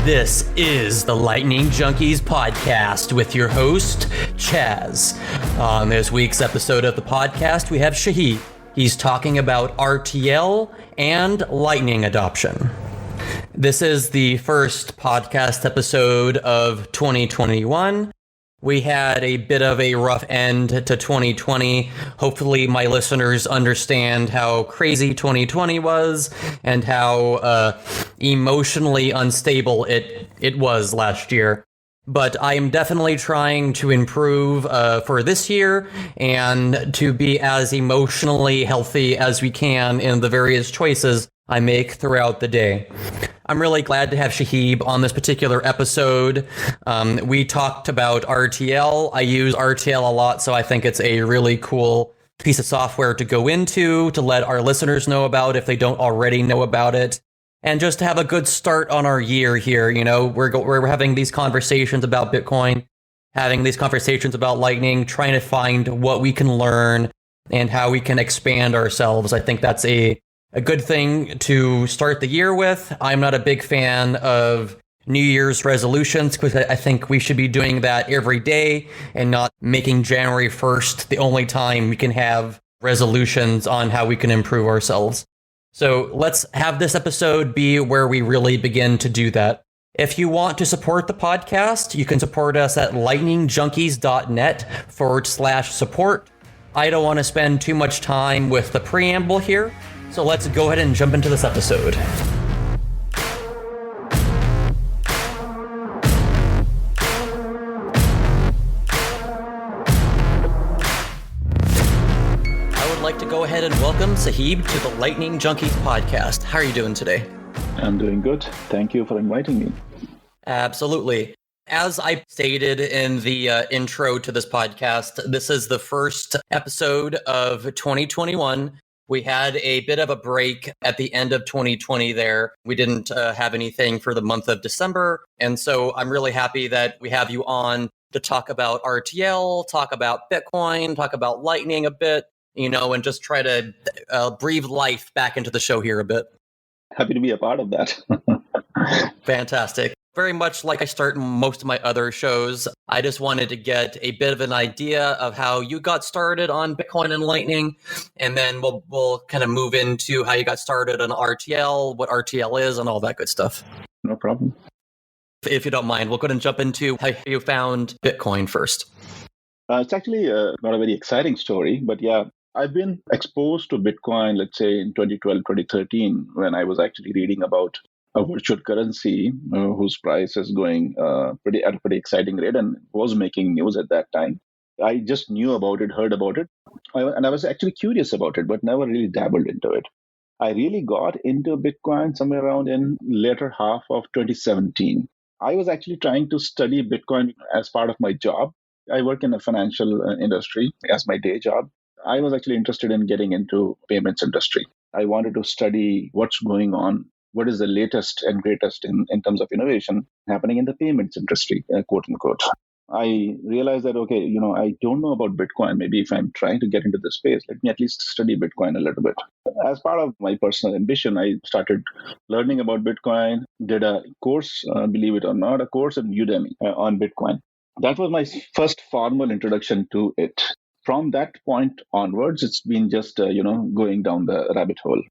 This is the Lightning Junkies podcast with your host, Chaz. On this week's episode of the podcast, we have Suheb. He's talking about RTL and Lightning adoption. This is the first podcast episode of 2021. We had a bit of a rough end to 2020. Hopefully my listeners understand how crazy 2020 was and how emotionally unstable it was last year. But I am definitely trying to improve for this year and to be as emotionally healthy as we can in the various choices I make throughout the day. I'm really glad to have Suheb on this particular episode. We talked about RTL. I use RTL a lot, so I think it's a really cool piece of software to go into, to let our listeners know about if they don't already know about it. And just to have a good start on our year here, you know, we're having these conversations about Bitcoin, having these conversations about Lightning, trying to find what we can learn and how we can expand ourselves. I think that's a good thing to start the year with. I'm not a big fan of New Year's resolutions because I think we should be doing that every day and not making January 1st the only time we can have resolutions on how we can improve ourselves. So let's have this episode be where we really begin to do that. If you want to support the podcast, you can support us at lightningjunkies.net/support. I don't want to spend too much time with the preamble here, so let's go ahead and jump into this episode. I would like to go ahead and welcome Suheb to the Lightning Junkies podcast. How are you doing today? I'm doing good. Thank you for inviting me. Absolutely. As I stated in the intro to this podcast, this is the first episode of 2021. We had a bit of a break at the end of 2020 there. We didn't have anything for the month of December. And so I'm really happy that we have you on to talk about RTL, talk about Bitcoin, talk about Lightning a bit, you know, and just try to breathe life back into the show here a bit. Happy to be a part of that. Fantastic. Very much like I start most of my other shows, I just wanted to get a bit of an idea of how you got started on Bitcoin and Lightning, and then we'll kind of move into how you got started on RTL, what RTL is, and all that good stuff. No problem. If you don't mind, we'll go ahead and jump into how you found Bitcoin first. It's actually not a very exciting story, but yeah, I've been exposed to Bitcoin, let's say in 2012, 2013, when I was actually reading about a virtual currency whose price is going at a pretty exciting rate and was making news at that time. I just knew about it, heard about it, and I was actually curious about it, but never really dabbled into it. I really got into Bitcoin somewhere around in later half of 2017. I was actually trying to study Bitcoin as part of my job. I work in the financial industry as my day job. I was actually interested in getting into payments industry. I wanted to study what's going on. What is the latest and greatest in terms of innovation happening in the payments industry, quote unquote. I realized that, okay, you know, I don't know about Bitcoin. Maybe if I'm trying to get into this space, let me at least study Bitcoin a little bit. As part of my personal ambition, I started learning about Bitcoin, did a course, believe it or not, a course in Udemy on Bitcoin. That was my first formal introduction to it. From that point onwards, it's been just, going down the rabbit hole.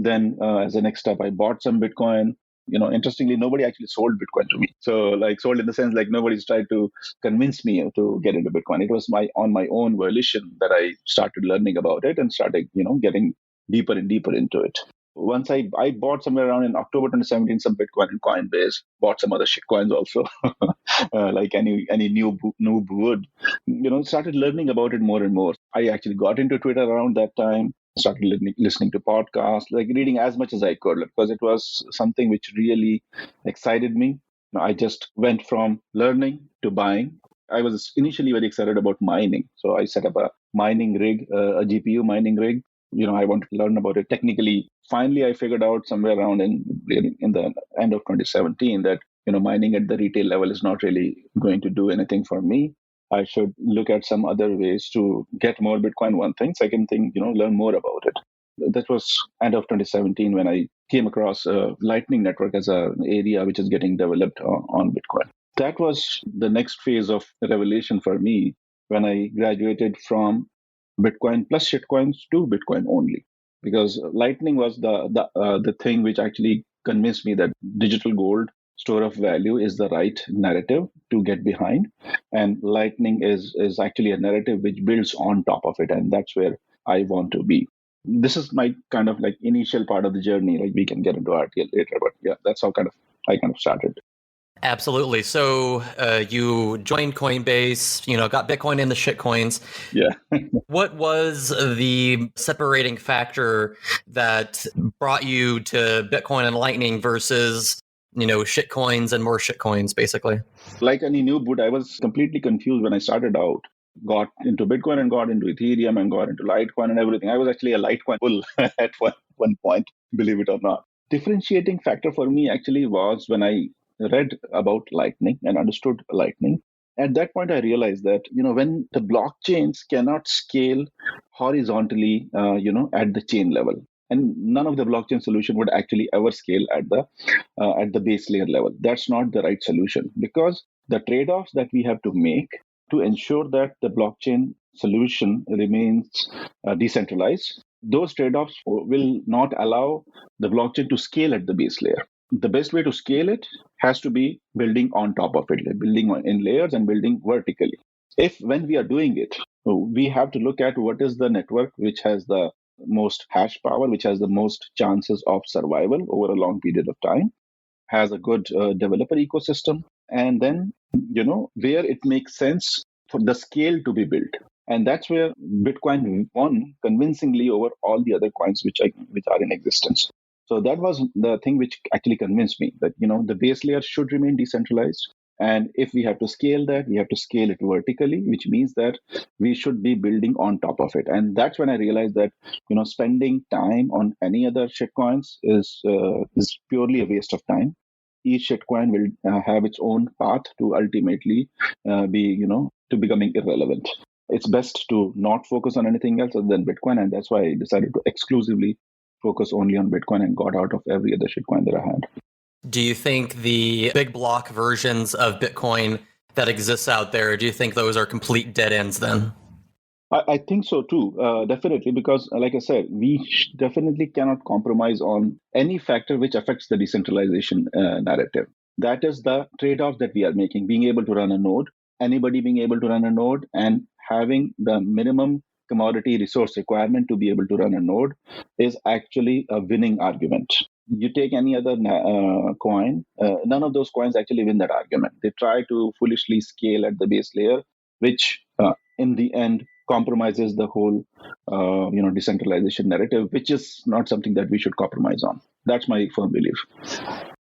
Then as a next step, I bought some Bitcoin. You know, interestingly, nobody actually sold Bitcoin to me. So like sold in the sense like nobody's tried to convince me to get into Bitcoin. It was on my own volition that I started learning about it and started, getting deeper and deeper into it. Once I bought somewhere around in October 2017 some Bitcoin in Coinbase, bought some other shitcoins also, like any noob would, started learning about it more and more. I actually got into Twitter around that time, started listening to podcasts, like reading as much as I could, because it was something which really excited me. I just went from learning to buying. I was initially very excited about mining. So I set up a mining rig, a GPU mining rig. I wanted to learn about it technically. Finally, I figured out somewhere around in the end of 2017 that, mining at the retail level is not really going to do anything for me. I should look at some other ways to get more Bitcoin, one thing. Second thing, learn more about it. That was end of 2017 when I came across Lightning Network as an area which is getting developed on Bitcoin. That was the next phase of revelation for me when I graduated from Bitcoin plus shitcoins to Bitcoin only, because Lightning was the thing which actually convinced me that digital gold store of value is the right narrative to get behind, and Lightning is actually a narrative which builds on top of it, and that's where I want to be. This is my kind of like initial part of the journey. Like we can get into RTL later, but yeah, that's how I kind of started. Absolutely. So you joined Coinbase, got Bitcoin in the shitcoins. Yeah. What was the separating factor that brought you to Bitcoin and Lightning versus, shitcoins and more shitcoins, basically? Like any new boot, I was completely confused when I started out. Got into Bitcoin and got into Ethereum and got into Litecoin and everything. I was actually a Litecoin bull at one point, believe it or not. Differentiating factor for me actually was when I read about Lightning and understood Lightning. At that point, I realized that when the blockchains cannot scale horizontally, at the chain level, and none of the blockchain solution would actually ever scale at the base layer level. That's not the right solution, because the trade-offs that we have to make to ensure that the blockchain solution remains decentralized, those trade-offs will not allow the blockchain to scale at the base layer. The best way to scale it has to be building on top of it, like building in layers and building vertically. If when we are doing it, we have to look at what is the network which has the most hash power, which has the most chances of survival over a long period of time, has a good developer ecosystem, and then where it makes sense for the scale to be built. And that's where Bitcoin won convincingly over all the other coins which are in existence. So that was the thing which actually convinced me that the base layer should remain decentralized, and if we have to scale that, we have to scale it vertically, which means that we should be building on top of it. And that's when I realized that spending time on any other shitcoins is purely a waste of time. Each shitcoin will have its own path to ultimately be to becoming irrelevant. It's best to not focus on anything else other than Bitcoin, and that's why I decided to exclusively focus only on Bitcoin and got out of every other shitcoin that I had. Do you think the big block versions of Bitcoin that exists out there, do you think those are complete dead ends then? I think so too, definitely, because like I said, we definitely cannot compromise on any factor which affects the decentralization narrative. That is the trade-off that we are making, being able to run a node, anybody being able to run a node, and having the minimum commodity resource requirement to be able to run a node is actually a winning argument. You take any other coin, none of those coins actually win that argument. They try to foolishly scale at the base layer, which in the end compromises the whole decentralization narrative, which is not something that we should compromise on. That's my firm belief.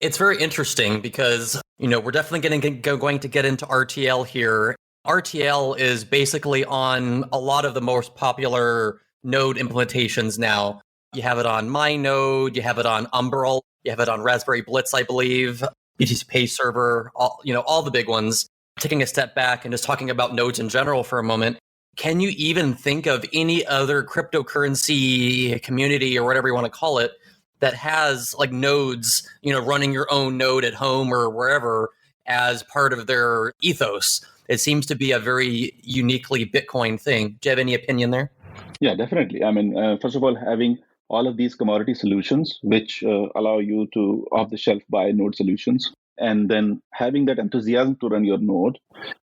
It's very interesting because we're definitely going to get into RTL here. RTL is basically on a lot of the most popular node implementations now. You have it on MyNode, you have it on Umbrel, you have it on Raspberry Blitz, I believe, BTCPay Server, all the big ones. Taking a step back and just talking about nodes in general for a moment, can you even think of any other cryptocurrency community or whatever you want to call it that has like nodes, running your own node at home or wherever as part of their ethos? It seems to be a very uniquely Bitcoin thing. Do you have any opinion there? Yeah, definitely. I mean, first of all, having all of these commodity solutions, which allow you to off-the-shelf buy node solutions, and then having that enthusiasm to run your node,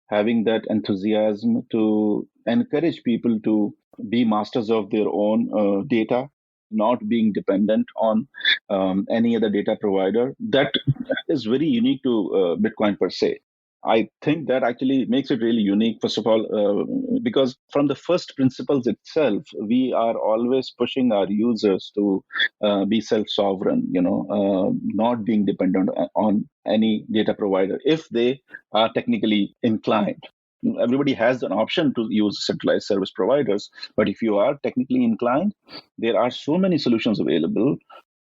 having that enthusiasm to encourage people to be masters of their own data, not being dependent on any other data provider, that is very unique to Bitcoin per se. I think that actually makes it really unique, first of all, because from the first principles itself, we are always pushing our users to be self-sovereign, not being dependent on any data provider if they are technically inclined. Everybody has an option to use centralized service providers, but if you are technically inclined, there are so many solutions available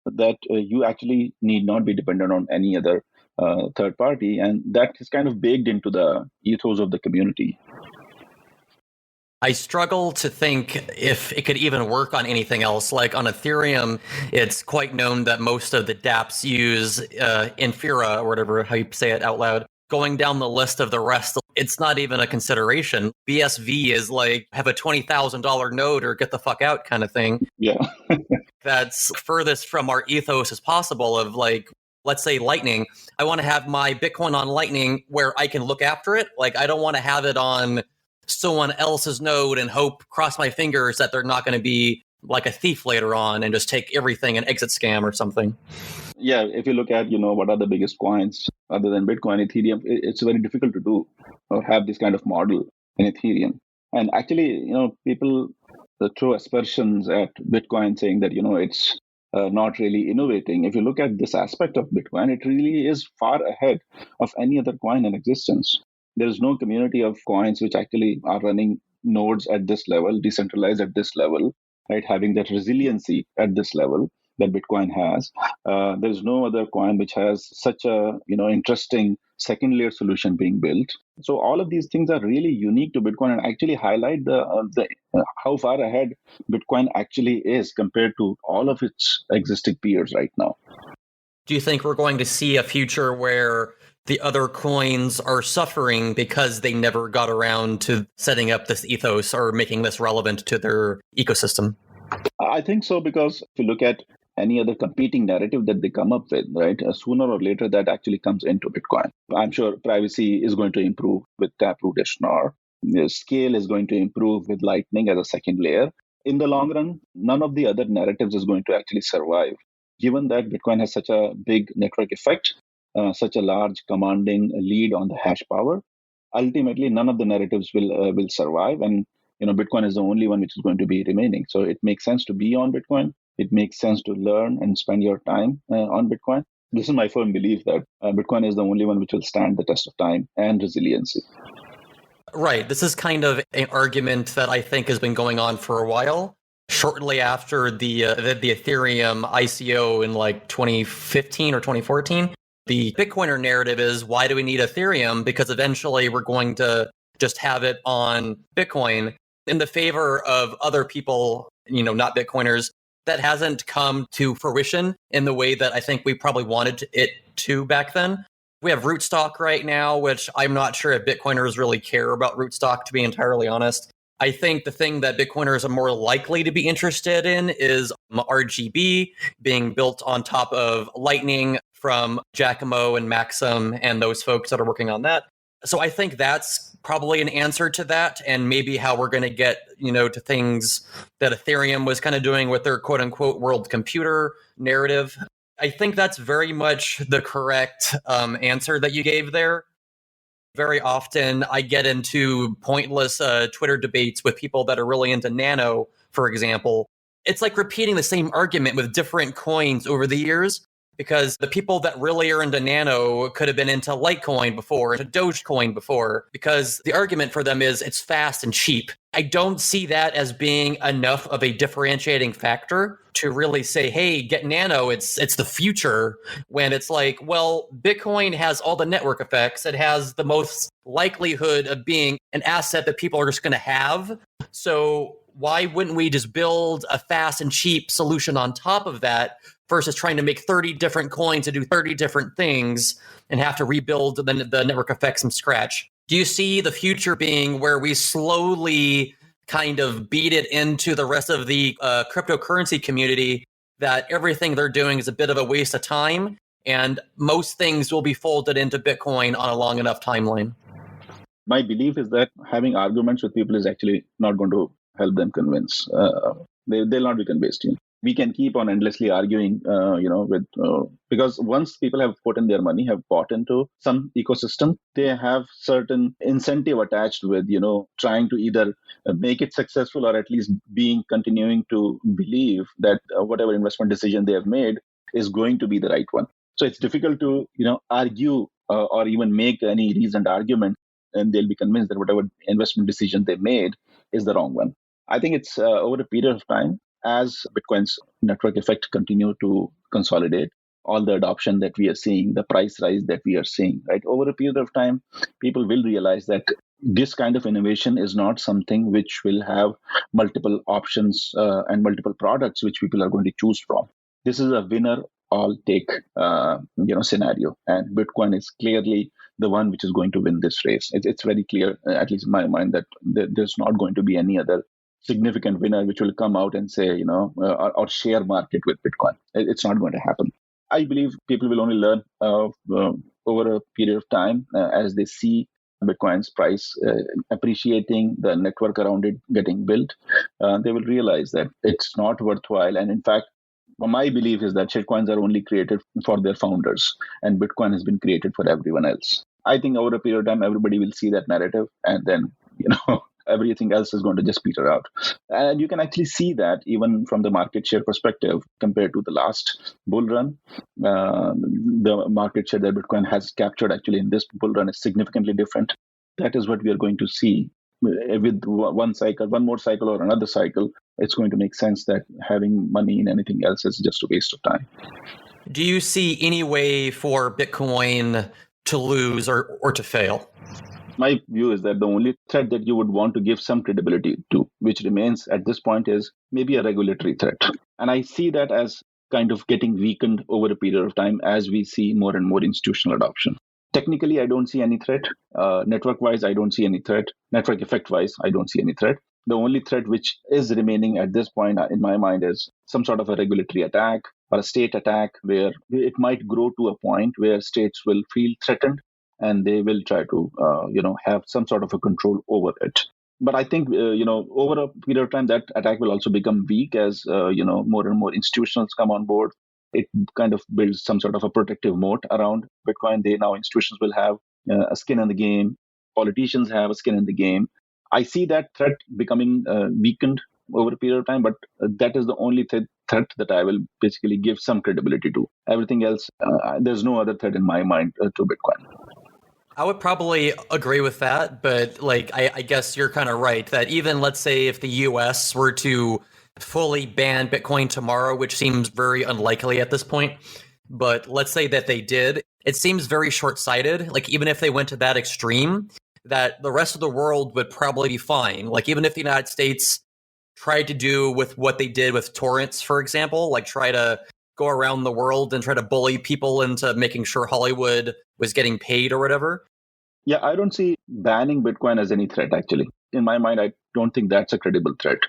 that you actually need not be dependent on any other third party, and that is kind of baked into the ethos of the community. I struggle to think if it could even work on anything else. Like on Ethereum, it's quite known that most of the dApps use Infura, or whatever, how you say it out loud. Going down the list of the rest, it's not even a consideration. BSV is like, have a $20,000 node or get the fuck out kind of thing. Yeah. That's furthest from our ethos as possible of like, let's say Lightning. I want to have my Bitcoin on Lightning where I can look after it. Like, I don't want to have it on someone else's node and cross my fingers that they're not going to be like a thief later on and just take everything and exit scam or something. Yeah, if you look at, what are the biggest coins other than Bitcoin, Ethereum, it's very difficult to do or have this kind of model in Ethereum. And actually, people throw aspersions at Bitcoin saying that, it's not really innovating. If you look at this aspect of Bitcoin, it really is far ahead of any other coin in existence. There is no community of coins which actually are running nodes at this level, decentralized at this level, right? Having that resiliency at this level that Bitcoin has. There's no other coin which has such a interesting second layer solution being built. So all of these things are really unique to Bitcoin and actually highlight the how far ahead Bitcoin actually is compared to all of its existing peers right now. Do you think we're going to see a future where the other coins are suffering because they never got around to setting up this ethos or making this relevant to their ecosystem? I think so, because if you look at any other competing narrative that they come up with, right, sooner or later that actually comes into Bitcoin. I'm sure privacy is going to improve with Taproot Schnorr. The scale is going to improve with Lightning as a second layer. In the long run, none of the other narratives is going to actually survive. Given that Bitcoin has such a big network effect, such a large commanding lead on the hash power, ultimately none of the narratives will survive, and Bitcoin is the only one which is going to be remaining. So it makes sense to be on Bitcoin. It makes sense to learn and spend your time on Bitcoin. This is my firm belief that Bitcoin is the only one which will stand the test of time and resiliency. Right. This is kind of an argument that I think has been going on for a while. Shortly after the Ethereum ICO in like 2015 or 2014, the Bitcoiner narrative is, why do we need Ethereum? Because eventually we're going to just have it on Bitcoin, in the favor of other people, not Bitcoiners. That hasn't come to fruition in the way that I think we probably wanted it to back then. We have Rootstock right now, which I'm not sure if Bitcoiners really care about Rootstock, to be entirely honest. I think the thing that Bitcoiners are more likely to be interested in is RGB being built on top of Lightning from Giacomo and Maxim and those folks that are working on that. So I think that's probably an answer to that, and maybe how we're going to get, to things that Ethereum was kind of doing with their quote unquote world computer narrative. I think that's very much the correct answer that you gave there. Very often I get into pointless Twitter debates with people that are really into nano, for example. It's like repeating the same argument with different coins over the years, because the people that really are into nano could have been into Litecoin before, into Dogecoin before, because the argument for them is it's fast and cheap. I don't see that as being enough of a differentiating factor to really say, hey, get nano, it's the future, when it's like, well, Bitcoin has all the network effects. It has the most likelihood of being an asset that people are just going to have. So why wouldn't we just build a fast and cheap solution on top of that versus trying to make 30 different coins to do 30 different things and have to rebuild the network effects from scratch? Do you see the future being where we slowly kind of beat it into the rest of the cryptocurrency community that everything they're doing is a bit of a waste of time and most things will be folded into Bitcoin on a long enough timeline? My belief is that having arguments with people is actually not going to help them convince. They'll not be convinced. We can keep on endlessly arguing, because once people have put in their money, have bought into some ecosystem, they have certain incentive attached with, trying to either make it successful or at least continuing to believe that whatever investment decision they have made is going to be the right one. So it's difficult to, argue or even make any reasoned argument, and they'll be convinced that whatever investment decision they made is the wrong one. I think it's over a period of time, as Bitcoin's network effect continue to consolidate, all the adoption that we are seeing, the price rise that we are seeing, right? Over a period of time, people will realize that this kind of innovation is not something which will have multiple options and multiple products which people are going to choose from. This is a winner all take scenario, and Bitcoin is clearly the one which is going to win this race. It's very clear, at least in my mind, that there's not going to be any other significant winner which will come out and say, or share market with Bitcoin. It's not going to happen. I believe people will only learn over a period of time as they see Bitcoin's price appreciating, the network around it getting built. They will realize that it's not worthwhile. And in fact, my belief is that shitcoins are only created for their founders, and Bitcoin has been created for everyone else. I think over a period of time, everybody will see that narrative, and then everything else is going to just peter out. And you can actually see that even from the market share perspective compared to the last bull run. The market share that Bitcoin has captured actually in this bull run is significantly different. That is what we are going to see with one more cycle or another cycle. It's going to make sense that having money in anything else is just a waste of time. Do you see any way for Bitcoin to lose or to fail? My view is that the only threat that you would want to give some credibility to, which remains at this point, is maybe a regulatory threat. And I see that as kind of getting weakened over a period of time as we see more and more institutional adoption. Technically, I don't see any threat. Network-wise, I don't see any threat. Network effect-wise, I don't see any threat. The only threat which is remaining at this point in my mind is some sort of a regulatory attack or a state attack, where it might grow to a point where states will feel threatened and they will try to have some sort of a control over it. But I think over a period of time that attack will also become weak as more and more institutions come on board. It kind of builds some sort of a protective moat around Bitcoin. Institutions will have a skin in the game. Politicians have a skin in the game. I see that threat becoming weakened over a period of time, but that is the only threat that I will basically give some credibility to. Everything else, there's no other threat in my mind to Bitcoin. I would probably agree with that, but I guess you're kind of right that even, let's say, if the US were to fully ban Bitcoin tomorrow, which seems very unlikely at this point, but let's say that they did, it seems very short-sighted. Like, even if they went to that extreme, that the rest of the world would probably be fine. Like, even if the United States tried to do with what they did with torrents, for example, like try to go around the world and try to bully people into making sure Hollywood was getting paid or whatever. Yeah, I don't see banning Bitcoin as any threat, actually. In my mind, I don't think that's a credible threat.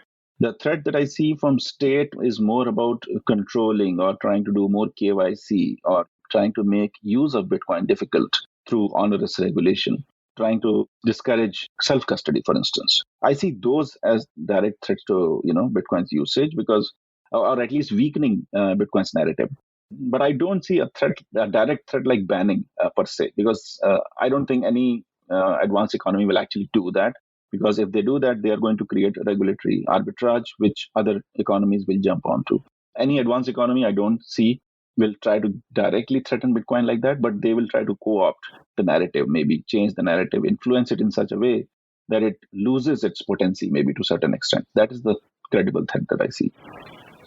The threat that I see from state is more about controlling or trying to do more KYC or trying to make use of Bitcoin difficult through onerous regulation, trying to discourage self-custody, for instance. I see those as direct threats to Bitcoin's usage, because, or at least weakening Bitcoin's narrative. But I don't see a direct threat like banning per se, because I don't think any advanced economy will actually do that. Because if they do that, they are going to create a regulatory arbitrage, which other economies will jump onto. Any advanced economy, I don't see, will try to directly threaten Bitcoin like that, but they will try to co-opt the narrative, maybe change the narrative, influence it in such a way that it loses its potency, maybe to a certain extent. That is the credible threat that I see.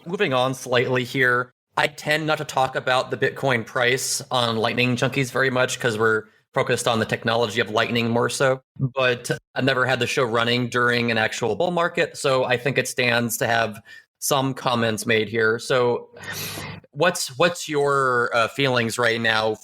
Moving on slightly here, I tend not to talk about the Bitcoin price on Lightning Junkies very much because we're focused on the technology of Lightning more so. But I've never had the show running during an actual bull market, so I think it stands to have some comments made here. So what's your feelings right now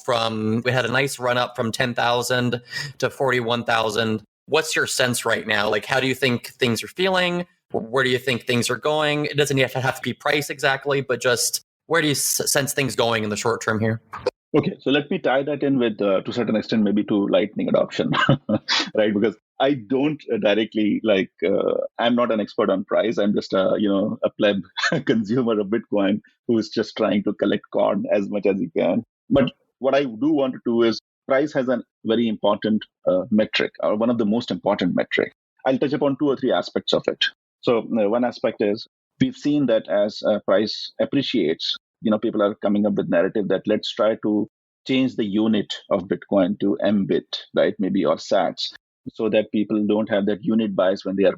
we had a nice run up from 10,000 to 41,000. What's your sense right now? Like, how do you think things are feeling? Where do you think things are going? It doesn't have to be price exactly, but just where do you sense things going in the short term here? Okay, so let me tie that in with, to a certain extent, maybe to Lightning adoption, right? Because I don't directly I'm not an expert on price. I'm just a pleb consumer of Bitcoin who is just trying to collect corn as much as he can. But what I do want to do is, price has a very important metric, or one of the most important metric. I'll touch upon 2 or 3 aspects of it. So one aspect is, we've seen that as price appreciates, people are coming up with narrative that let's try to change the unit of Bitcoin to mbit, right? Maybe, or sats, so that people don't have that unit bias when they are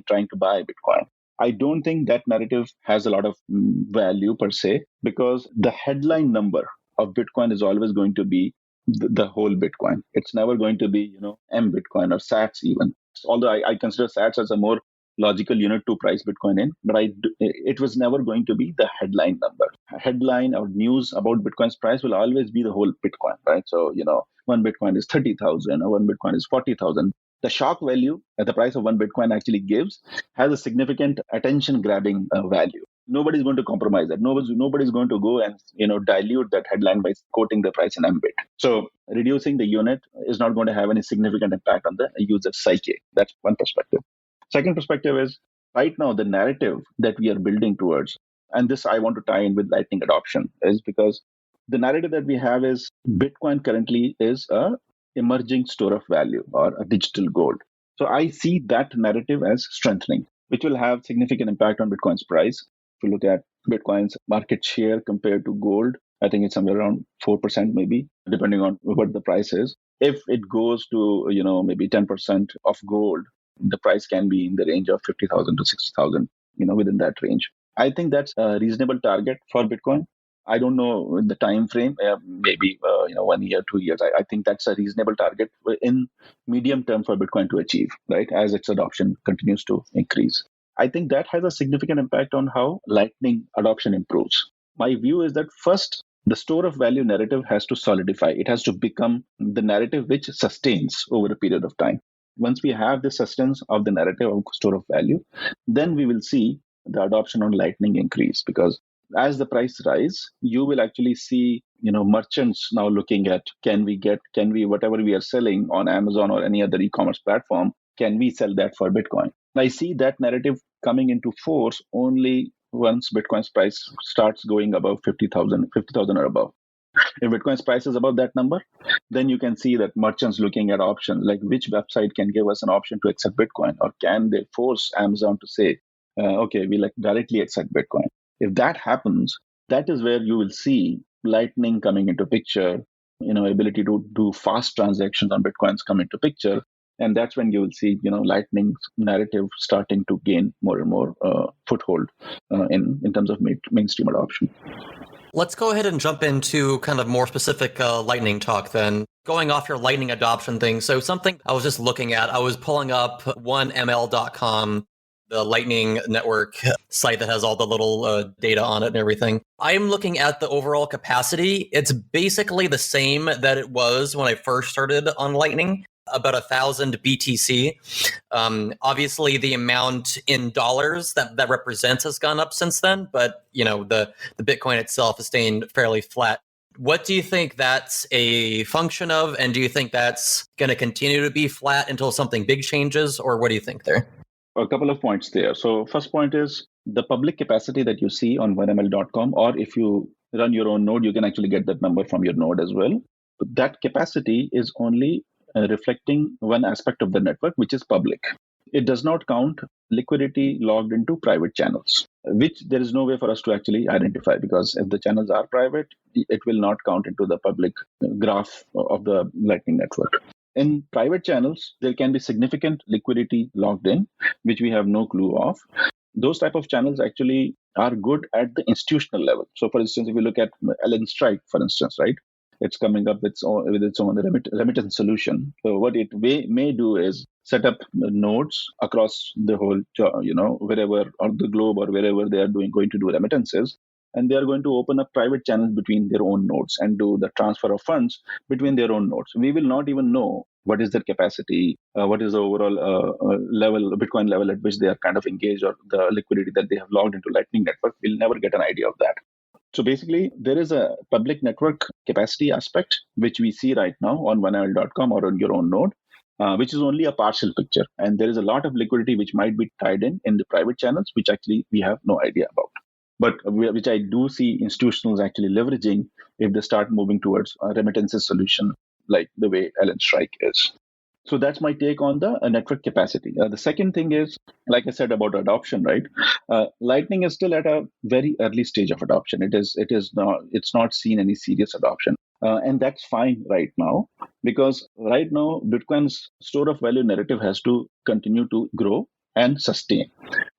trying to buy Bitcoin. I don't think that narrative has a lot of value per se, because the headline number of Bitcoin is always going to be the whole Bitcoin. It's never going to be, M Bitcoin or Sats even. Although I consider Sats as a more logical unit to price Bitcoin in, but it was never going to be the headline number. Headline or news about Bitcoin's price will always be the whole Bitcoin, right? So, one Bitcoin is 30,000 or one Bitcoin is 40,000. The shock value at the price of one Bitcoin actually gives has a significant attention grabbing value. Nobody's going to compromise that. Nobody's going to go and dilute that headline by quoting the price in mbit. So reducing the unit is not going to have any significant impact on the user psyche. That's one perspective. Second perspective is right now the narrative that we are building towards, and this I want to tie in with Lightning adoption, is because the narrative that we have is Bitcoin currently is a emerging store of value or a digital gold. So I see that narrative as strengthening, which will have significant impact on Bitcoin's price. If you look at Bitcoin's market share compared to gold, I think it's somewhere around 4% maybe, depending on what the price is. If it goes to, maybe 10% of gold, the price can be in the range of 50,000 to 60,000, within that range. I think that's a reasonable target for Bitcoin. I don't know the time frame, maybe 1 year, 2 years. I think that's a reasonable target in medium term for Bitcoin to achieve, right? As its adoption continues to increase. I think that has a significant impact on how Lightning adoption improves. My view is that first, the store of value narrative has to solidify. It has to become the narrative which sustains over a period of time. Once we have the sustenance of the narrative of store of value, then we will see the adoption on Lightning increase, because as the price rise, you will actually see merchants now looking at can we whatever we are selling on Amazon or any other e-commerce platform, can we sell that for Bitcoin? I see that narrative coming into force only once Bitcoin's price starts going above 50,000 or above. If Bitcoin's price is above that number, then you can see that merchants looking at options like which website can give us an option to accept Bitcoin, or can they force Amazon to say, okay, we directly accept Bitcoin. If that happens, that is where you will see Lightning coming into picture, ability to do fast transactions on Bitcoins come into picture. And that's when you will see, Lightning's narrative starting to gain more and more foothold in terms of mainstream adoption. Let's go ahead and jump into kind of more specific Lightning talk then. Going off your Lightning adoption thing, so something I was just looking at, I was pulling up 1ml.com, the Lightning Network site that has all the little data on it and everything. I'm looking at the overall capacity. It's basically the same that it was when I first started on Lightning, about 1,000 BTC. Obviously, the amount in dollars that represents has gone up since then, but the Bitcoin itself is staying fairly flat. What do you think that's a function of, and do you think that's going to continue to be flat until something big changes, or what do you think there? A couple of points there. So first point is the public capacity that you see on 1ml.com, or if you run your own node, you can actually get that number from your node as well. But that capacity is only reflecting one aspect of the network, which is public. It does not count liquidity logged into private channels, which there is no way for us to actually identify, because if the channels are private, it will not count into the public graph of the Lightning network. In private channels, there can be significant liquidity logged in, which we have no clue of. Those type of channels actually are good at the institutional level. So, for instance, if you look at LNJ040, for instance, right, it's coming up with its own remittance solution. So, what it may do is set up nodes across the whole, wherever on the globe or wherever they are going to do remittances. And they are going to open up private channels between their own nodes and do the transfer of funds between their own nodes. We will not even know what is their capacity, what is the overall level, Bitcoin level at which they are kind of engaged, or the liquidity that they have logged into Lightning Network. We'll never get an idea of that. So basically, there is a public network capacity aspect, which we see right now on 1ml.com or on your own node, which is only a partial picture. And there is a lot of liquidity which might be tied in the private channels, which actually we have no idea about. But which I do see institutionals actually leveraging if they start moving towards a remittances solution like the way LNJ040 is. So that's my take on the network capacity. The second thing is, like I said about adoption, right? Lightning is still at a very early stage of adoption. It's not seen any serious adoption. And that's fine right now, because right now Bitcoin's store of value narrative has to continue to grow and sustain.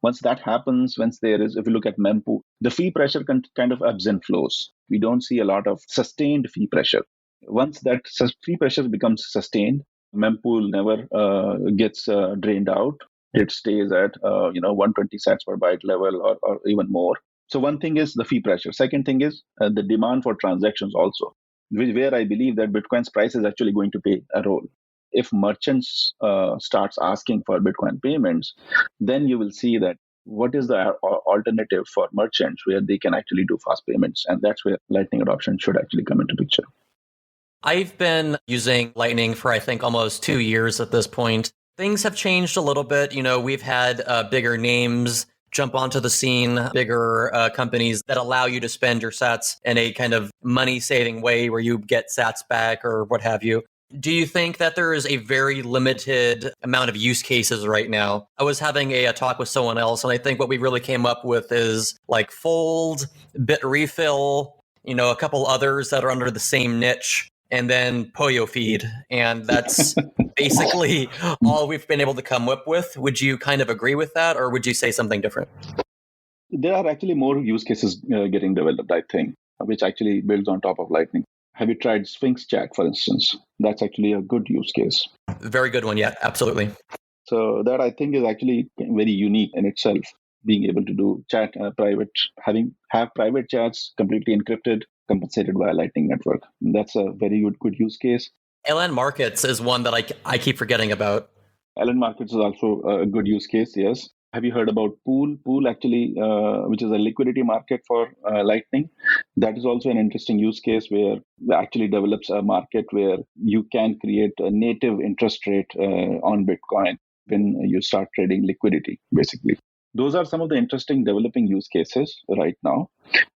Once that happens, if you look at mempool, the fee pressure kind of ebbs and flows. We don't see a lot of sustained fee pressure. Once that fee pressure becomes sustained, mempool never gets drained out. It stays at 120 sats per byte level or even more. So one thing is the fee pressure. Second thing is the demand for transactions also, where I believe that Bitcoin's price is actually going to play a role. If merchants starts asking for Bitcoin payments, then you will see that what is the alternative for merchants where they can actually do fast payments, and that's where Lightning adoption should actually come into picture. I've been using Lightning for, I think, almost 2 years at this point. Things have changed a little bit. We've had bigger names jump onto the scene, bigger companies that allow you to spend your sats in a kind of money-saving way where you get sats back or what have you. Do you think that there is a very limited amount of use cases right now? I was having a talk with someone else, and I think what we really came up with is like Fold, Bit Refill, a couple others that are under the same niche, and then Poyo Feed. And that's basically all we've been able to come up with. Would you kind of agree with that, or would you say something different? There are actually more use cases getting developed, I think, which actually builds on top of Lightning. Have you tried Sphinx Chat, for instance? That's actually a good use case. Very good one, yeah, absolutely. So that I think is actually very unique in itself, being able to do chat have private chats completely encrypted, compensated by a Lightning network. That's a very good use case. LN Markets is one that I keep forgetting about. LN Markets is also a good use case, yes. Have you heard about Pool? Pool actually, which is a liquidity market for Lightning. That is also an interesting use case where it actually develops a market where you can create a native interest rate on Bitcoin when you start trading liquidity, basically. Those are some of the interesting developing use cases right now.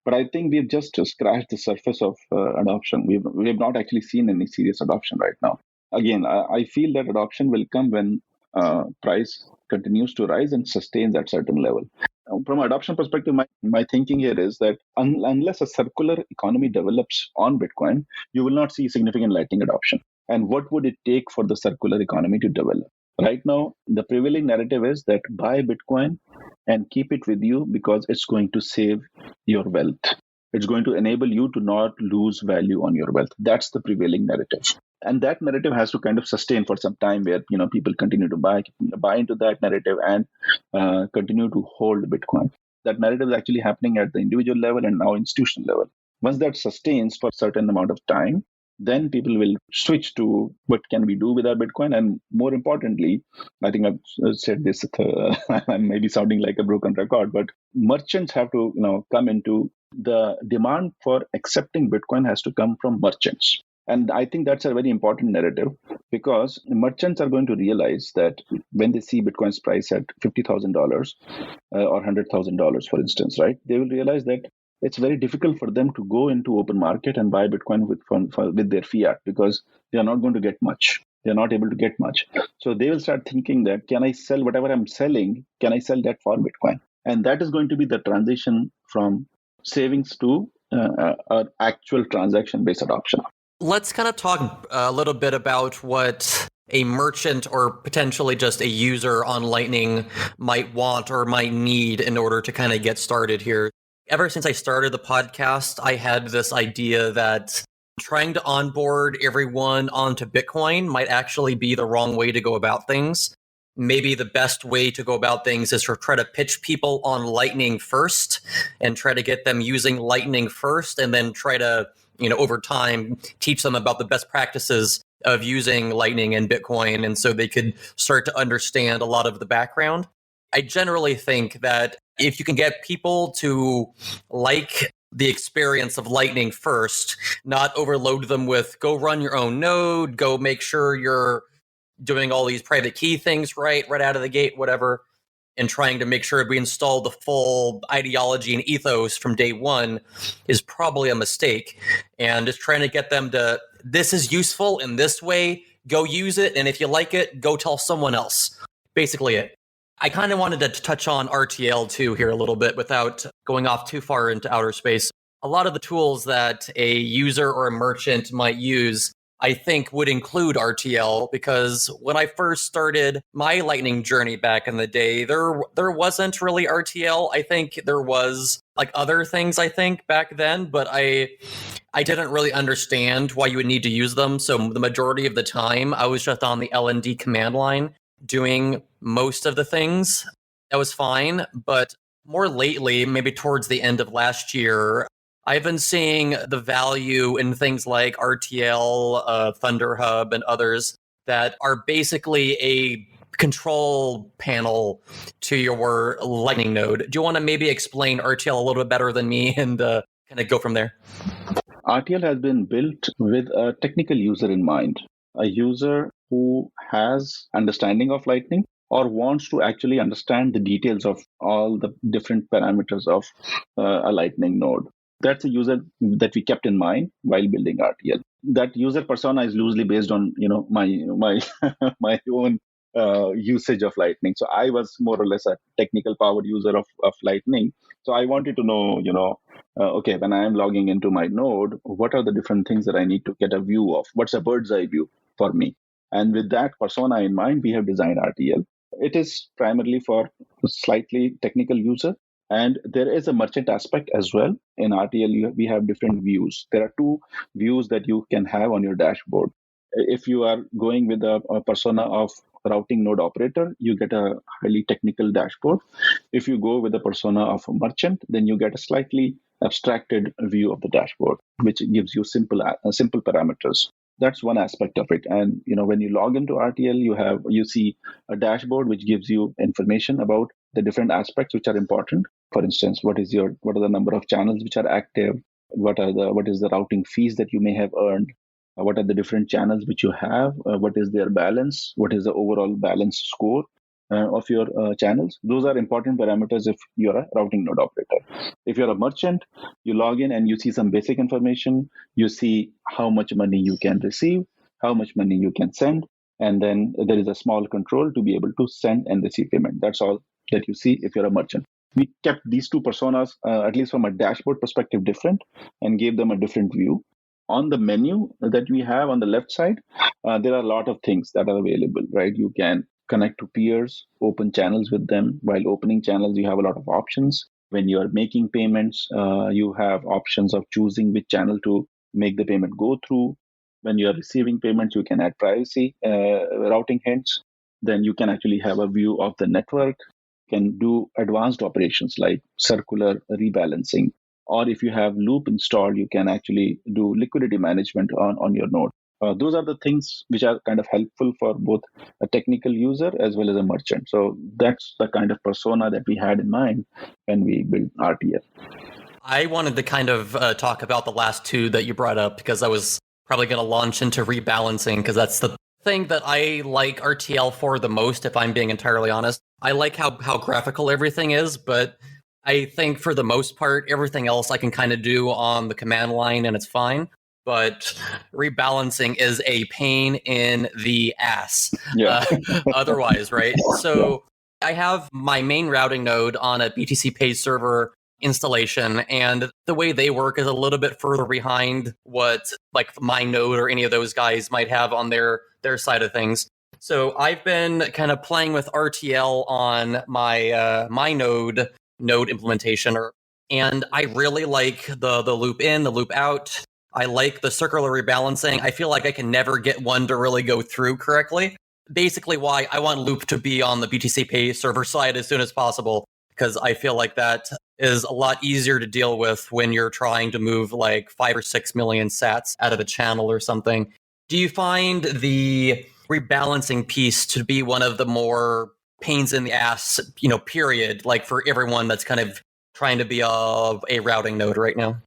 But I think we've just scratched the surface of adoption. We have not actually seen any serious adoption right now. Again, I feel that adoption will come when price continues to rise and sustains at certain level. From an adoption perspective, my thinking here is that unless a circular economy develops on Bitcoin, you will not see significant Lightning adoption. And what would it take for the circular economy to develop? Right now, the prevailing narrative is that buy Bitcoin and keep it with you because it's going to save your wealth. It's going to enable you to not lose value on your wealth. That's the prevailing narrative. And that narrative has to kind of sustain for some time where people continue to buy into that narrative and continue to hold Bitcoin. That narrative is actually happening at the individual level and now institutional level. Once that sustains for a certain amount of time, then people will switch to what can we do with our Bitcoin. And more importantly, I think I've said this, I'm maybe sounding like a broken record, but merchants have to come into the demand for accepting Bitcoin has to come from merchants. And I think that's a very important narrative because merchants are going to realize that when they see Bitcoin's price at $50,000 or $100,000, for instance, right, they will realize that it's very difficult for them to go into open market and buy Bitcoin with their fiat because they are not going to get much. They're not able to get much. So they will start thinking that, can I sell whatever I'm selling? Can I sell that for Bitcoin? And that is going to be the transition from savings to an actual transaction-based adoption. Let's kind of talk a little bit about what a merchant or potentially just a user on Lightning might want or might need in order to kind of get started here. Ever since I started the podcast, I had this idea that trying to onboard everyone onto Bitcoin might actually be the wrong way to go about things. Maybe the best way to go about things is to try to pitch people on Lightning first and try to get them using Lightning first and then try to, over time, teach them about the best practices of using Lightning and Bitcoin. And so they could start to understand a lot of the background. I generally think that if you can get people to like the experience of Lightning first, not overload them with go run your own node, go make sure you're doing all these private key things right out of the gate, whatever, and trying to make sure we install the full ideology and ethos from day one is probably a mistake. And just trying to get them to, this is useful in this way, go use it. And if you like it, go tell someone else. Basically it. I kind of wanted to touch on RTL too here a little bit without going off too far into outer space. A lot of the tools that a user or a merchant might use, I think, would include RTL, because when I first started my Lightning journey back in the day, there wasn't really RTL. I think there was like other things, I think, back then, but I I didn't really understand why you would need to use them. So the majority of the time, I was just on the LND command line doing most of the things. That was fine. But more lately, maybe towards the end of last year, I've been seeing the value in things like RTL, Thunder Hub, and others that are basically a control panel to your Lightning node. Do you want to maybe explain RTL a little bit better than me and kind of go from there? RTL has been built with a technical user in mind, a user who has understanding of Lightning or wants to actually understand the details of all the different parameters of a Lightning node. That's a user that we kept in mind while building RTL. That user persona is loosely based on my my own usage of Lightning. So I was more or less a technical powered user of Lightning. So I wanted to know, okay, when I am logging into my node, what are the different things that I need to get a view of? What's a bird's eye view for me? And with that persona in mind, we have designed RTL. It is primarily for slightly technical user. And there is a merchant aspect as well. In RTL, we have different views. There are two views that you can have on your dashboard. If you are going with a persona of routing node operator, you get a highly technical dashboard. If you go with the persona of a merchant, then you get a slightly abstracted view of the dashboard, which gives you simple parameters. That's one aspect of it. And when you log into RTL, you see a dashboard which gives you information about the different aspects which are important. For instance, what are the number of channels which are active? What is the routing fees that you may have earned? What are the different channels which you have? What is their balance? What is the overall balance score of your channels? Those are important parameters if you're a routing node operator. If you're a merchant, you log in and you see some basic information. You see how much money you can receive, how much money you can send, and then there is a small control to be able to send and receive payment. That's all that you see if you're a merchant. We kept these two personas, at least from a dashboard perspective, different and gave them a different view. On the menu that we have on the left side, there are a lot of things that are available, right? You can connect to peers, open channels with them. While opening channels, you have a lot of options. When you are making payments, you have options of choosing which channel to make the payment go through. When you are receiving payments, you can add privacy routing hints. Then you can actually have a view of the network, can do advanced operations like circular rebalancing. Or if you have loop installed, you can actually do liquidity management on your node. Those are the things which are kind of helpful for both a technical user as well as a merchant. So that's the kind of persona that we had in mind when we built RTL. I wanted to kind of talk about the last two that you brought up because I was probably going to launch into rebalancing because that's the thing that I like RTL for the most, if I'm being entirely honest. I like how graphical everything is, but I think for the most part, everything else I can kind of do on the command line and it's fine. But rebalancing is a pain in the ass. Yeah. Otherwise, right? So I have my main routing node on a BTCPay Server installation, and the way they work is a little bit further behind what like my node or any of those guys might have on their side of things. So I've been kind of playing with RTL on my my node implementation, and I really like the loop in, the loop out. I like the circular rebalancing. I feel like I can never get one to really go through correctly. Basically why I want loop to be on the BTCPay server side as soon as possible, because I feel like that is a lot easier to deal with when you're trying to move like 5 or 6 million sats out of a channel or something. Do you find the rebalancing piece to be one of the more pains in the ass, period, like for everyone that's kind of trying to be a routing node right now?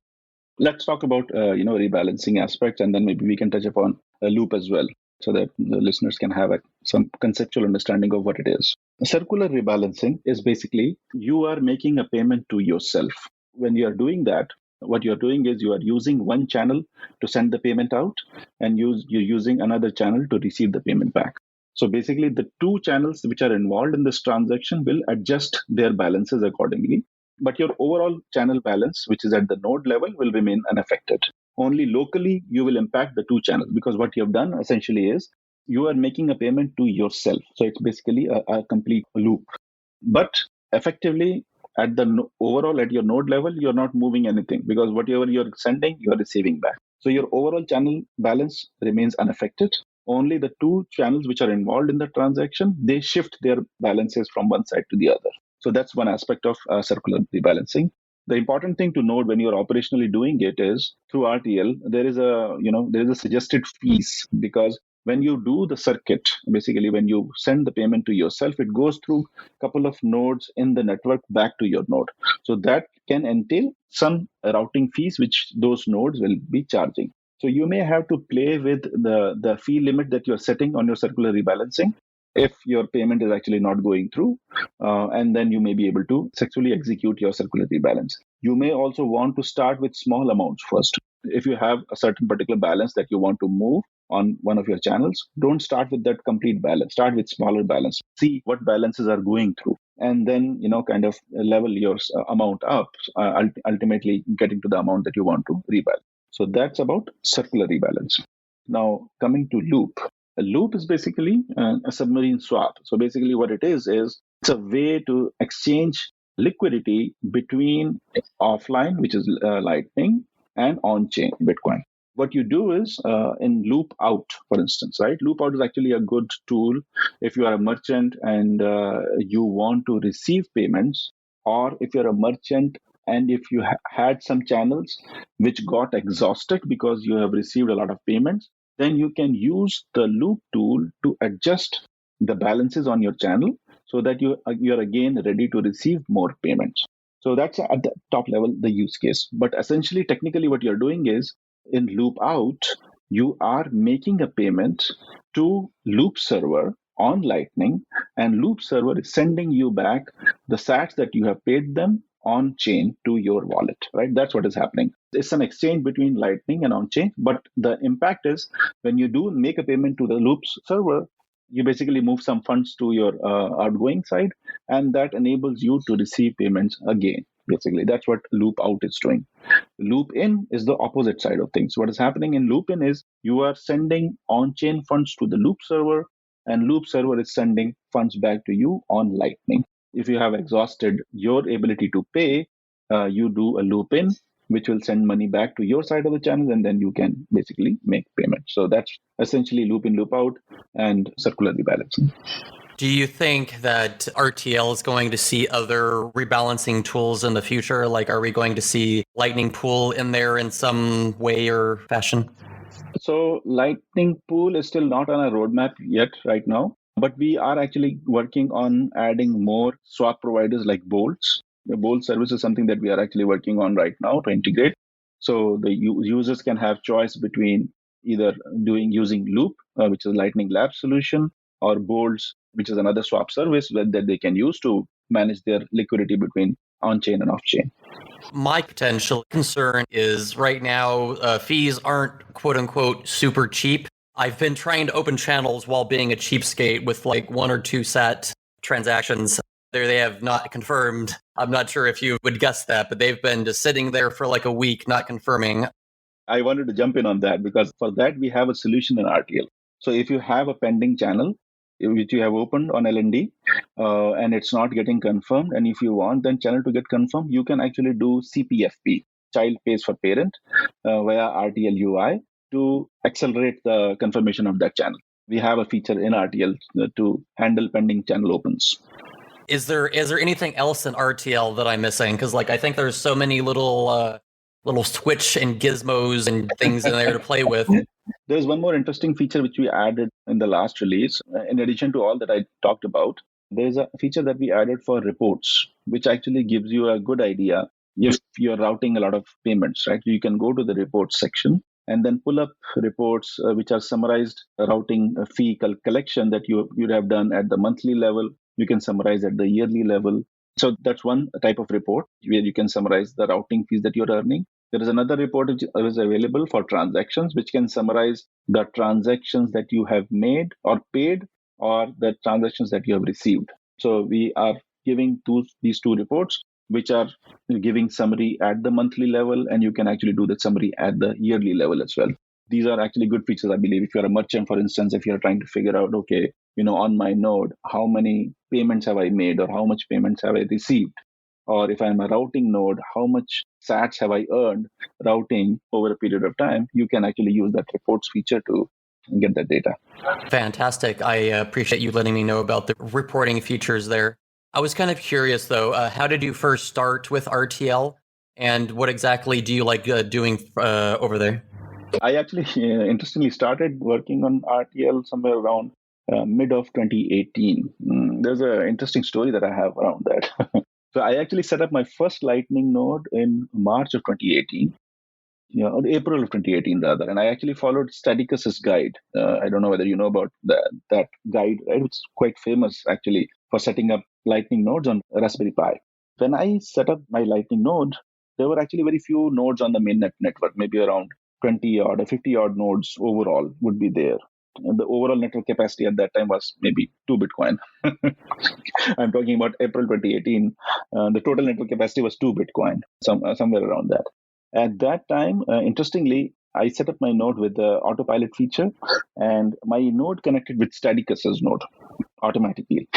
Let's talk about rebalancing aspects, and then maybe we can touch upon a loop as well, so that the listeners can have some conceptual understanding of what it is. Circular rebalancing is basically you are making a payment to yourself. When you are doing that, what you are doing is you are using one channel to send the payment out, and you're using another channel to receive the payment back. So basically, the two channels which are involved in this transaction will adjust their balances accordingly. But your overall channel balance, which is at the node level, will remain unaffected. Only locally, you will impact the two channels, because what you have done essentially is you are making a payment to yourself. So it's basically a complete loop. But effectively, overall at your node level, you're not moving anything because whatever you're sending, you're receiving back. So your overall channel balance remains unaffected. Only the two channels which are involved in the transaction, they shift their balances from one side to the other. So that's one aspect of circular rebalancing. The important thing to note when you're operationally doing it is through RTL, there is a suggested fees, because when you do the circuit, basically when you send the payment to yourself, it goes through a couple of nodes in the network back to your node. So that can entail some routing fees which those nodes will be charging. So you may have to play with the fee limit that you're setting on your circular rebalancing if your payment is actually not going through, and then you may be able to successfully execute your circular rebalance. You may also want to start with small amounts first. If you have a certain particular balance that you want to move on one of your channels, don't start with that complete balance. Start with smaller balance. See what balances are going through, and then kind of level your amount up, ultimately getting to the amount that you want to rebalance. So that's about circular rebalance. Now coming to loop. A loop is basically a submarine swap. So basically what it is it's a way to exchange liquidity between offline, which is Lightning, and on-chain Bitcoin. What you do is in loop out, for instance, right? Loop out is actually a good tool if you are a merchant and you want to receive payments, or if you're a merchant and if you had some channels which got exhausted because you have received a lot of payments, then you can use the loop tool to adjust the balances on your channel so that you're again ready to receive more payments. So that's at the top level the use case. But essentially, technically, what you're doing is in loop out, you are making a payment to loop server on Lightning, and loop server is sending you back the sats that you have paid them on chain to your wallet, right? That's what is happening. It's an exchange between Lightning and on chain, but the impact is when you do make a payment to the loops server, you basically move some funds to your outgoing side, and that enables you to receive payments again. Basically, that's what loop out is doing. Loop in is the opposite side of things. What is happening in loop in is you are sending on chain funds to the loop server, and loop server is sending funds back to you on Lightning. If you have exhausted your ability to pay, you do a loop in, which will send money back to your side of the channel, and then you can basically make payments. So that's essentially loop in, loop out, and circular rebalancing. Do you think that RTL is going to see other rebalancing tools in the future? Like, are we going to see Lightning Pool in there in some way or fashion? So Lightning Pool is still not on a roadmap yet right now, but we are actually working on adding more swap providers like Bolts. The Bolt service is something that we are actually working on right now to integrate. So the users can have choice between either using Loop, which is Lightning Lab solution, or Bolts, which is another swap service that they can use to manage their liquidity between on-chain and off-chain. My potential concern is right now fees aren't quote unquote super cheap. I've been trying to open channels while being a cheapskate with like 1 or 2 sat transactions. There they have not confirmed. I'm not sure if you would guess that, but they've been just sitting there for like a week not confirming. I wanted to jump in on that because for that we have a solution in RTL. So if you have a pending channel which you have opened on LND and it's not getting confirmed, and if you want then channel to get confirmed, you can actually do CPFP, child pays for parent, via RTL UI to accelerate the confirmation of that channel. We have a feature in RTL to handle pending channel opens. Is there anything else in RTL that I'm missing? Because like I think there's so many little switch and gizmos and things in there to play with. There's one more interesting feature which we added in the last release. In addition to all that I talked about, there's a feature that we added for reports, which actually gives you a good idea if you're routing a lot of payments, right? You can go to the reports section and then pull up reports which are summarized routing fee collection that you would have done at the monthly level. You can summarize at the yearly level. So that's one type of report where you can summarize the routing fees that you're earning. There is another report which is available for transactions, which can summarize the transactions that you have made or paid, or the transactions that you have received. So we are giving these two reports, which are giving summary at the monthly level, and you can actually do the summary at the yearly level as well. These are actually good features, I believe. If you're a merchant, for instance, if you're trying to figure out, okay, on my node, how many payments have I made or how much payments have I received? or if I'm a routing node, how much sats have I earned routing over a period of time, you can actually use that reports feature to get that data. Fantastic. I appreciate you letting me know about the reporting features there. I was kind of curious, though, how did you first start with RTL? And what exactly do you like doing over there? I actually, interestingly, started working on RTL somewhere around mid of 2018. There's an interesting story that I have around that. So I actually set up my first Lightning node in March of 2018. Or April of 2018 rather, and I actually followed Staticus's guide. I don't know whether you know about that guide, right? It's quite famous actually for setting up Lightning nodes on Raspberry Pi. When I set up my Lightning node, there were actually very few nodes on the mainnet network, maybe around 20 odd or 50 odd nodes overall would be there. And the overall network capacity at that time was maybe 2 Bitcoin. I'm talking about April 2018. The total network capacity was 2 Bitcoin, somewhere around that. At that time, interestingly, I set up my node with the autopilot feature, and my node connected with Staticus's node automatically.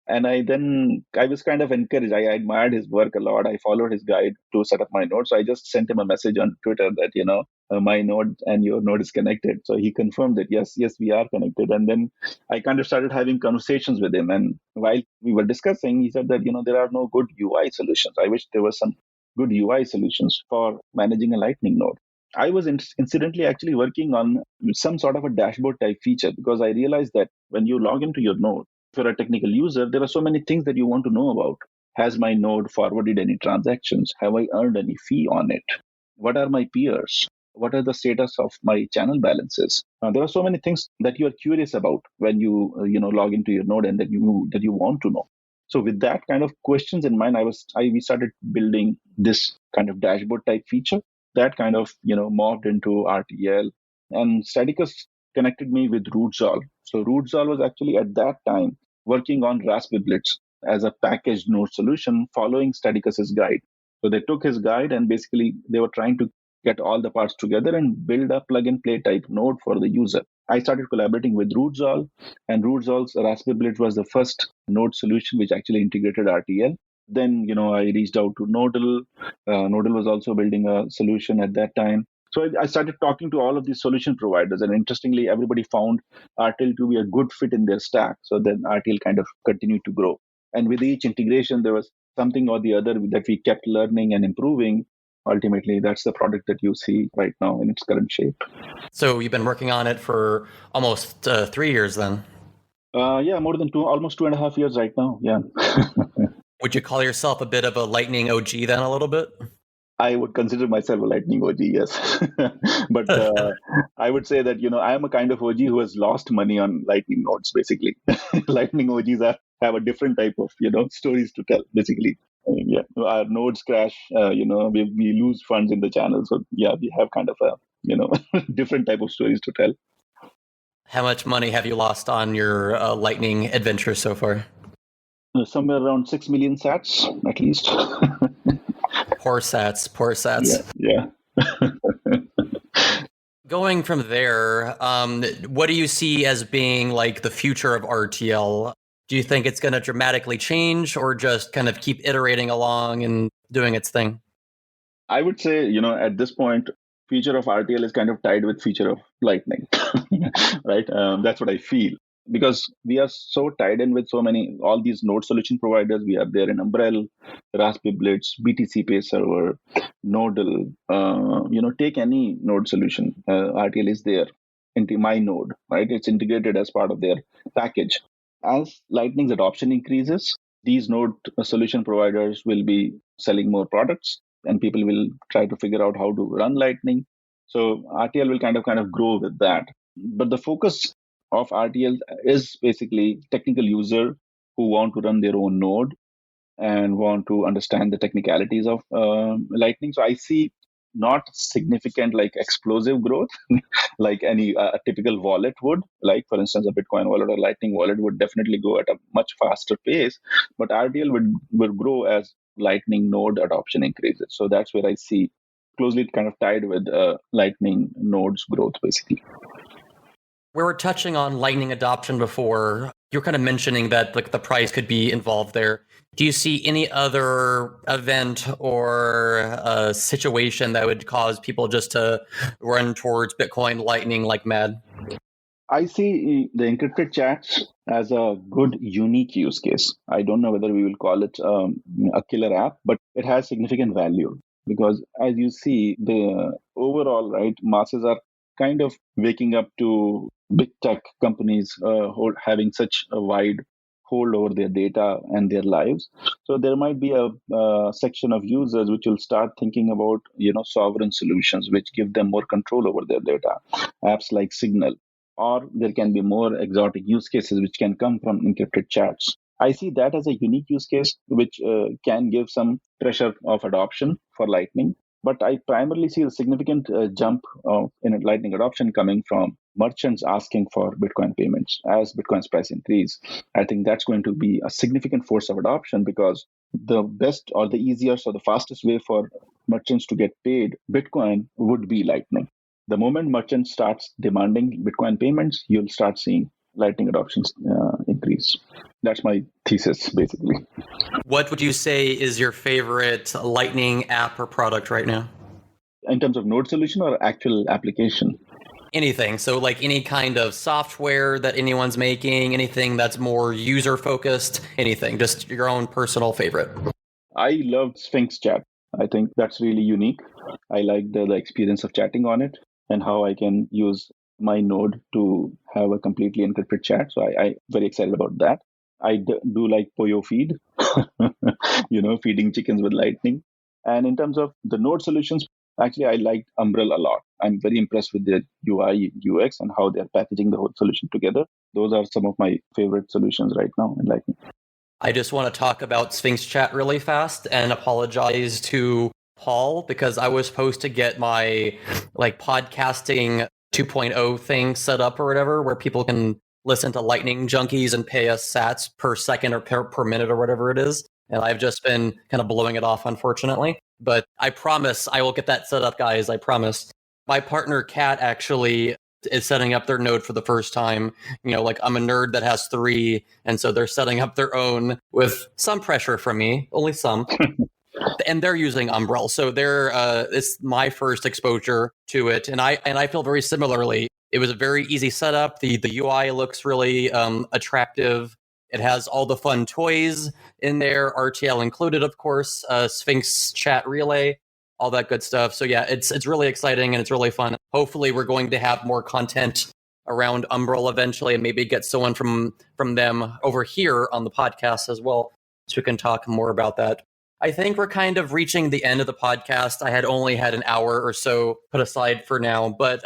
And I was kind of encouraged. I admired his work a lot. I followed his guide to set up my node. So I just sent him a message on Twitter that, my node and your node is connected. So he confirmed that, yes, we are connected. And then I kind of started having conversations with him. And while we were discussing, he said that, there are no good UI solutions. I wish there were some good UI solutions for managing a Lightning node. I was incidentally actually working on some sort of a dashboard type feature because I realized that when you log into your node, if you're a technical user, there are so many things that you want to know about. Has my node forwarded any transactions? Have I earned any fee on it? What are my peers? What are the status of my channel balances? There are so many things that you are curious about when you log into your node and that you want to know. So with that kind of questions in mind, we started building this kind of dashboard type feature that kind of morphed into RTL, and Staticus connected me with Rootzall. So Rootzall was actually at that time working on Raspberry Blitz as a packaged node solution following Staticus's guide. So they took his guide and basically they were trying to get all the parts together and build a plug and play type node for the user. I started collaborating with Rootzall, and Rootzall's Raspberry Blitz was the first node solution which actually integrated RTL. Then, I reached out to Nodal. Nodal was also building a solution at that time. So I started talking to all of these solution providers, and interestingly, everybody found RTL to be a good fit in their stack. So then RTL kind of continued to grow. And with each integration, there was something or the other that we kept learning and improving. Ultimately, that's the product that you see right now in its current shape. So you've been working on it for almost 3 years then? Yeah, more than almost 2.5 years right now. Yeah. Would you call yourself a bit of a Lightning OG then a little bit? I would consider myself a Lightning OG, yes. But I would say that, I am a kind of OG who has lost money on Lightning nodes, basically. Lightning OGs have a different type of, stories to tell, basically. Yeah, our nodes crash, we lose funds in the channel. So, yeah, we have kind of a, different type of stories to tell. How much money have you lost on your Lightning adventure so far? Somewhere around 6 million sats, at least. Poor sats. Yeah. Going from there, what do you see as being like the future of RTL? Do you think it's going to dramatically change or just kind of keep iterating along and doing its thing? I would say, at this point, future of RTL is kind of tied with future of Lightning, right? That's what I feel. Because we are so tied in with all these node solution providers. We are there in Umbrel, Raspberry Blitz, BTCPay Server, Nodal. Take any node solution. RTL is there into my node, right? It's integrated as part of their package. As Lightning's adoption increases, these node solution providers will be selling more products, and people will try to figure out how to run Lightning. So RTL will kind of grow with that. But the focus of RTL is basically technical user who want to run their own node and want to understand the technicalities of Lightning. So I see not significant like explosive growth like any typical wallet would. Like for instance, a Bitcoin wallet or Lightning wallet would definitely go at a much faster pace, but RTL will grow as Lightning node adoption increases. So that's where I see closely kind of tied with Lightning nodes growth basically. We were touching on Lightning adoption before. you're kind of mentioning that like the price could be involved there. Do you see any other event or a situation that would cause people just to run towards Bitcoin Lightning like mad? I see the encrypted chats as a good, unique use case. I don't know whether we will call it a killer app, but it has significant value because, as you see, the overall right masses are kind of waking up to big tech companies having such a wide hold over their data and their lives. So there might be a section of users which will start thinking about sovereign solutions which give them more control over their data, apps like Signal, or there can be more exotic use cases which can come from encrypted chats. I see that as a unique use case which can give some pressure of adoption for Lightning. But I primarily see a significant jump in Lightning adoption coming from merchants asking for Bitcoin payments as Bitcoin's price increase. I think that's going to be a significant force of adoption because the best or the easiest or the fastest way for merchants to get paid Bitcoin would be Lightning. The moment merchant starts demanding Bitcoin payments, you'll start seeing Lightning adoptions increase. That's my thesis, basically. What would you say is your favorite Lightning app or product right now? In terms of node solution or actual application? Anything. So like any kind of software that anyone's making, anything that's more user focused, anything, just your own personal favorite. I love Sphinx Chat. I think that's really unique. I like the experience of chatting on it and how I can use my node to have a completely encrypted chat. So I'm very excited about that. I do like Poyo Feed, feeding chickens with Lightning. And in terms of the node solutions, actually, I liked Umbrel a lot. I'm very impressed with their UI, UX, and how they're packaging the whole solution together. Those are some of my favorite solutions right now in Lightning. I just want to talk about Sphinx Chat really fast and apologize to Paul because I was supposed to get my like podcasting 2.0 thing set up or whatever, where people can listen to Lightning Junkies and pay us sats per second or per minute or whatever it is. And I've just been kind of blowing it off, unfortunately. But I promise I will get that set up, guys. I promise. My partner, Kat, actually is setting up their node for the first time. Like I'm a nerd that has 3. And so they're setting up their own with some pressure from me, only some. And they're using Umbrel. So it's my first exposure to it. And I feel very similarly. It was a very easy setup. The UI looks really attractive. It has all the fun toys in there, RTL included, of course, Sphinx Chat Relay, all that good stuff. So yeah, it's really exciting and it's really fun. Hopefully we're going to have more content around Umbrel eventually and maybe get someone from them over here on the podcast as well, so we can talk more about that. I think we're kind of reaching the end of the podcast. I had only had an hour or so put aside for now, but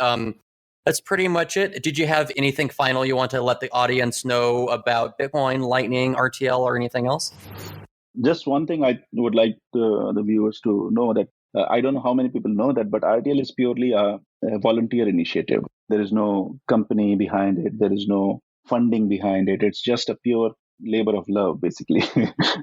that's pretty much it. Did you have anything final you want to let the audience know about Bitcoin, Lightning, RTL, or anything else? Just one thing I would like the viewers to know that I don't know how many people know that, but RTL is purely a volunteer initiative. There is no company behind it. There is no funding behind it. It's just a pure labor of love, basically,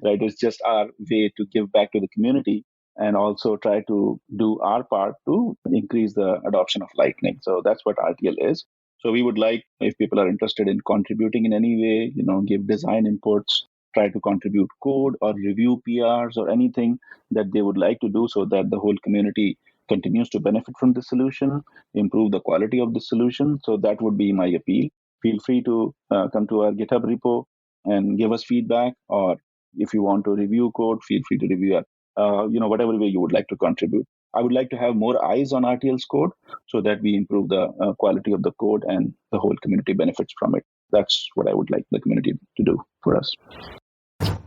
right? It's just our way to give back to the community and also try to do our part to increase the adoption of Lightning. So that's what RTL is. So we would like, if people are interested in contributing in any way, give design inputs, try to contribute code or review PRs or anything that they would like to do so that the whole community continues to benefit from the solution, improve the quality of the solution. So that would be my appeal. Feel free to come to our GitHub repo and give us feedback, or if you want to review code, feel free to review it. Whatever way you would like to contribute. I would like to have more eyes on RTL's code so that we improve the quality of the code and the whole community benefits from it. That's what I would like the community to do for us.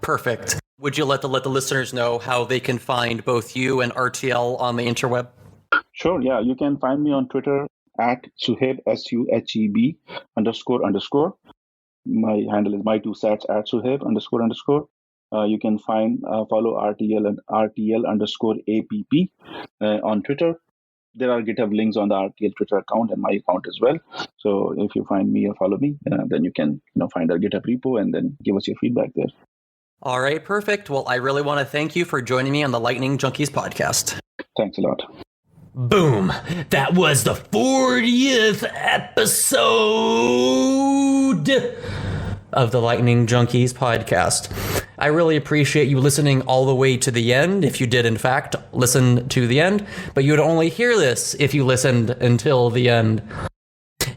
Perfect. Would you let the listeners know how they can find both you and RTL on the interweb? Sure. Yeah. You can find me on Twitter at Suheb, SUHEB __. My handle is my2sats at Suheb __. You can follow RTL and RTL _APP on Twitter. There are GitHub links on the RTL Twitter account and my account as well. So if you find me or follow me, then you can find our GitHub repo and then give us your feedback there. All right, perfect. Well, I really want to thank you for joining me on the Lightning Junkies podcast. Thanks a lot. Boom. That was the 40th episode of the Lightning Junkies podcast. I really appreciate you listening all the way to the end, if you did in fact listen to the end, but you would only hear this if you listened until the end.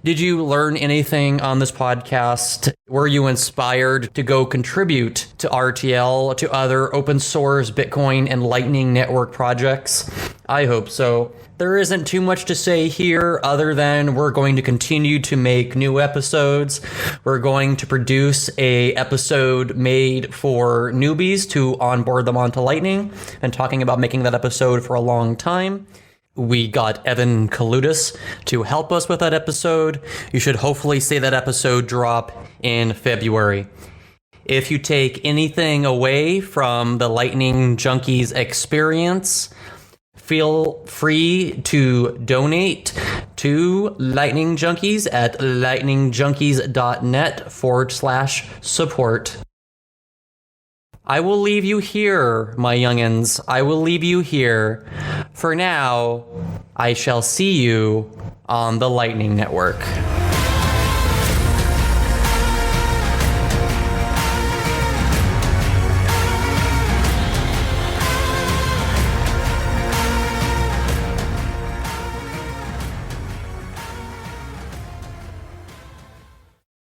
Did you learn anything on this podcast? Were you inspired to go contribute to RTL, to other open source Bitcoin and Lightning Network projects? I hope so. There isn't too much to say here other than we're going to continue to make new episodes. We're going to produce a episode made for newbies to onboard them onto Lightning, and talking about making that episode for a long time. We got Evan Kaludis to help us with that episode. You should hopefully see that episode drop in February. If you take anything away from the Lightning Junkies experience, feel free to donate to Lightning Junkies at lightningjunkies.net/support. I will leave you here, my youngins. I will leave you here. For now, I shall see you on the Lightning Network.